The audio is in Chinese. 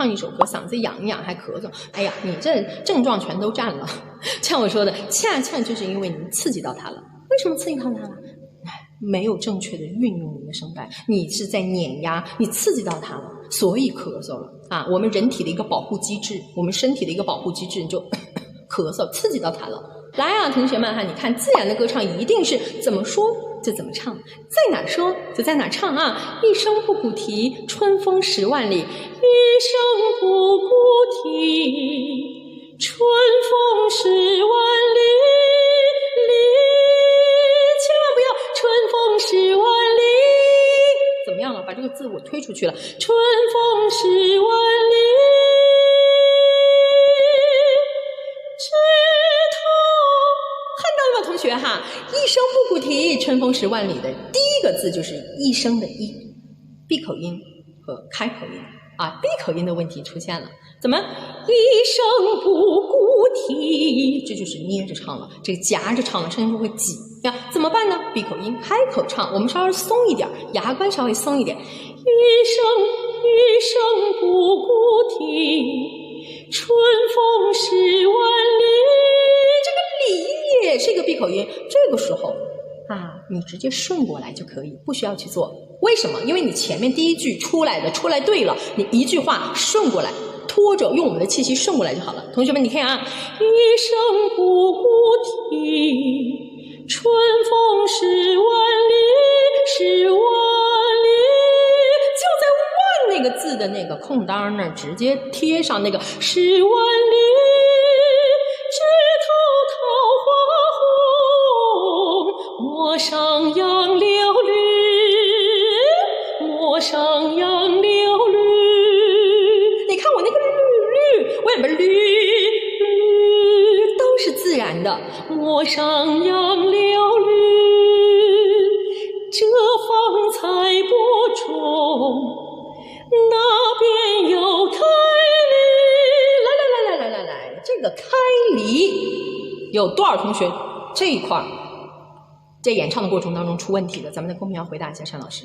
唱一首歌，嗓子痒一痒还咳嗽，哎呀，你这症状全都占了。像我说的，恰恰就是因为你刺激到它了。为什么刺激到它了？没有正确的运用你的声带，你是在碾压，你刺激到它了，所以咳嗽了啊！我们人体的一个保护机制，我们身体的一个保护机制，你就咳嗽，刺激到它了。来啊，同学们哈，你看自然的歌唱一定是怎么说就怎么唱，在哪说就在哪唱啊！一声不鼓啼，春风10万里；一声不鼓啼，春风10万里。10万里，怎么样了？把这个字我推出去了。春风10万里，枝头看到了吗，同学哈？一声不鼓啼，春风10万里的第一个字就是一声的一，闭口音和开口音啊，闭口音的问题出现了。怎么一声不鼓啼？这就是捏着唱了，这个夹着唱了，声音会挤呀，怎么办呢？闭口音，开口唱，我们稍微松一点，牙关稍微松一点。一声不鼓啼，春风10万里。这个里也是一个闭口音，这个时候啊，你直接顺过来就可以，不需要去做。为什么？因为你前面第一句出来对了，你一句话顺过来。拖着用我们的气息顺过来就好了。同学们，你看啊，一声不鼓啼，春风10万里，10万里，就在万那个字的那个空当那儿直接贴上那个10万里，枝头桃花红，陌上杨柳绿，陌上杨柳绿。你看我那个为什么绿都是自然的？陌上杨柳绿，这方采播种，那边有开梨。来，这个开梨有多少同学这一块在演唱的过程当中出问题的？咱们在公屏上回答一下，单老师。